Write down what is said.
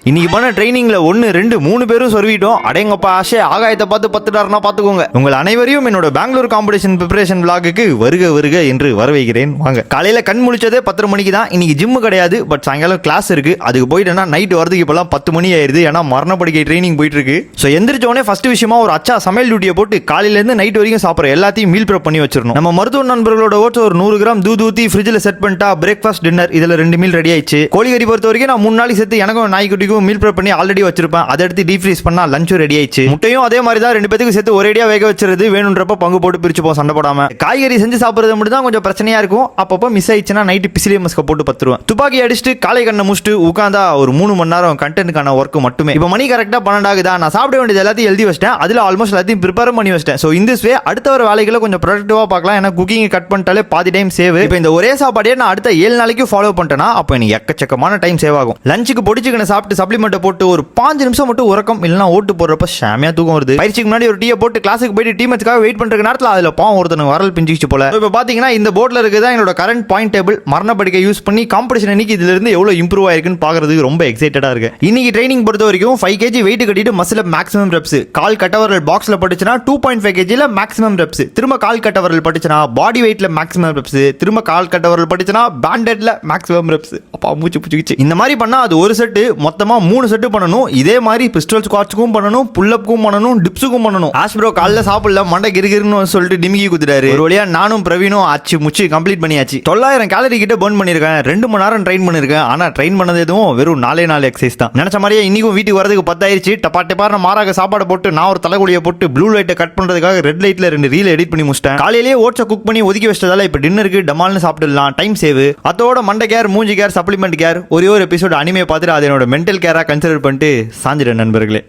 இன்னைக்கு பண்ண ட்ரைனிங்ல 1 2 3 பேரும் சொருவிட்டோம். அடேங்கப்பா ஆஷே ஆகாயத்தை பார்த்து பத்துட்டாருன்னா பாத்துக்கோங்க. உங்கள் அனைவரையும் என்னோட பெங்களூர் காம்படிஷன் ப்ரிப்பரேஷன் விளாகுக்கு வருக வருக என்று வரவைக்கிறேன். வாங்க. காலையில கண் முழிச்சதே 10 மணிக்கு தான். இன்னைக்கு ஜிம்மு கிடையாது, பட் சாயங்காலம் கிளாஸ் இருக்கு. அதுக்கு போயிட்டேன்னா நைட் வரதுக்கு இப்பெல்லாம் 10 மணி ஆயிருது. ஏன்னா மரணப்படுக்கை ட்ரைனிங் போயிட்டு இருக்கு. ஸோ எந்திரிச்சோடனே ஃபர்ஸ்ட் விஷயமா ஒரு அச்சா சமையல் டியூட்டியை போட்டு காலையில இருந்து நைட் வரைக்கும் சாப்பிட்ற எல்லாத்தையும் மீல் ப்ரெப் பண்ணி வச்சிடணும். நம்ம மருத்துவ நண்பர்களோட ஓட்ஸ் ஒரு 100 கிராம் தூது ஊத்தி ஃப்ரிட்ஜில் செட் பண்ணிட்டா பிரேக்ஃபாஸ்ட் டின்னர் இதுல 2 மீல் ரெடி ஆயிடுச்சு. கோழிக்கறி பொறுத்த வரைக்கும் நான் 3 நாளைக்கு சேர்த்து எனக்கும் நாய்க்குட்டிக்கும் மீல் ப்ரெப் பண்ணி ஆல்ரெடி வச்சிருப்பேன். அதை எடுத்து டீப் ஃப்ரீஸ் பண்ணா லஞ்சும் ரெடி ஆயிடுச்சு. முட்டையும் அதே மாதிரி தான் 2 பேருக்கு சேர்த்து ஒரேடியா வேக வச்சிருது. வேணுன்றப்ப பங்கு போட்டு பிரிச்சுப்போம் சண்டை போடாம. காய்கறி செஞ்சு சாப்பிடுறது மட்டும் தான் கொஞ்சம் பிரச்சனையா இருக்கும். அப்பப்போ மிஸ் ஆயிடுச்சுன்னா நைட்டு பிசிலிய மஸ்க போட்டு பத்துருவேன். துப்பாக்கி அடிச்சுட்டு காலை கண்ணை முடிச்சுட்டு உட்காந்தா ஒரு 3 மணி நேரம் கண்டென்ட்கான ஒர்க் மட்டுமே. இப்போ மணி கரெக்டா 12 ஆகுதா. நான் சாப்பிட வேண்டியது எல்லாத்தையும் எழுதி வச்சிட்டேன். அதுல ஆல்மோஸ்ட் எல்லாத்தையும் ப்ரிப்பேர் பண்ணி வச்சிட்டேன். ஸோ இந்த வே அடுத்த வர வேலைகளை கொஞ்சம் ப்ரொடக்டிவா பார்க்கலாம். ஏன்னா குக்கிங் கட் பண்ணிட்டாலே பாதி டைம் சேவ். இப்போ இந்த ஒரே சாப்பாடே நான் அடுத்த 7 நாளைக்கு ஃபாலோ பண்ணிட்டேன்னா அப்போ எனக்கு எக்கச்சக்கமான டைம் சேவ் ஆகும். லஞ்சுக்கு பொடிச்சுக்கனை சாப்பிட்டு சப்ளிமெண்ட் போட்டு ஒரு 5 நிமிஷம் மட்டும் உறக்கம் இல்லைனா ஓட்டு போடுறப்ப ஷாமியா தூக்கம் வருது. பயிற்சிக்கு முன்னாடி ஒரு டீயை போட்டு கிளாஸுக்கு போயிட்டு டீமேட்ஸ்க்காக வெயிட் பண்ற நேரத்தில் அதுல பாவம் ஒருத்தனுக்கு வரல் பிஞ்சிச்சு போல. இப்போ பாத்தீங்கன்னா இந்த போர்டில் இருக்குதா என்னோட கரண்ட் பாயிண்ட் டேபிள். மரணப்படுக்கை யூஸ் பண்ணி காம்படிஷன் இன்னைக்கு இதுல இருந்து எவ்வளவு இம்ப்ரூவ் ஆயிருக்குன்னு பாக்குறதுக்கு ரொம்ப எக்ஸைட்டடா இருக்கு. இன்னைக்கு ட்ரைனிங் பொறுத்த வரைக்கும் 5 kg வெயிட் கட்டிட்டு மசில் மேக்ஸிமம் ரெப்ஸ். கால் கட்டவரல் பாக்ஸ்ல பட்டுச்சுன்னா 2.5 kg மேக்ஸிமம் ரெப்ஸ். திரும்ப கால் கட்டவரல் பட்டுச்சுன்னா பாடி வெயிட்ல மேக்ஸிமம் ரெப்ஸ். திரும்ப கால் கட்டவரல் பட்டுச்சுன்னா பேண்டட்ல மேக்ஸிமம் ரெப்ஸ். அப்பா மூச்சு புடிச்சிச்சு. இந்த மாதிரி பண்ணா அது ஒரு செட் மொத்தமா 3 செட் பண்ணணும். இதே மாதிரி பிஸ்டல் ஸ்குவாட்ஸ்க்கும் பண்ணணும், புல் அப்க்கும் பண்ணணும், டிப்ஸுக்கும் பண்ணணும். ஆஷ்ப்ரோ காலைல சாப்பிடல மண்டை கிருகிருன்னு சொல்லிட்டு டிமிக்கி குத்துட்டாரு. ஒரு வழியா நானும் பிரவீனும் ஆச்சு முச்சு கம்ப்ளீட் பண்ணியாச்சு. 900 கேலரி கிட்ட பர்ன் பண்ணிருக்கேன். 2 மணி நேரம் ட்ரெயின் பண்ணிருக்கேன். ஆனா ட்ரெயின் பண்ணது எதுவும் வெறும் 4 எக்ஸசைஸ் தான். நினைச்ச மாதிரியே இன்னைக்கும் வீட்டுக்கு வரதுக்கு 10 ஆயிருச்சு. டப்பாட்டப்பான மாறாக சாப்பாடு போட்டு நான் ஒரு தலைகுழியை போட்டு ப்ளூ லைட்டை கட் பண்றதுக்காக ரெட் லைட்ல 2 ரீல் எடிட் பண்ணி முடிச்சிட்டேன். காலையிலேயே ஓட்ஸை குக் பண்ணி ஒதுக்கி வச்சதால இப்ப டின்னருக்கு டமால்னு சாப்பிடலாம். Time save. அதோட மண்டை கேர், மூஞ்சி கேர், சப்ளிமெண்ட் கேர், ஒரே ஒரு எபிசோட் அனிமே பார்த்துட்டு அதை என்னோட மென்டல் கேரா கன்சிடர் பண்ணிட்டு சாஞ்சிட்டேன் நண்பர்களே.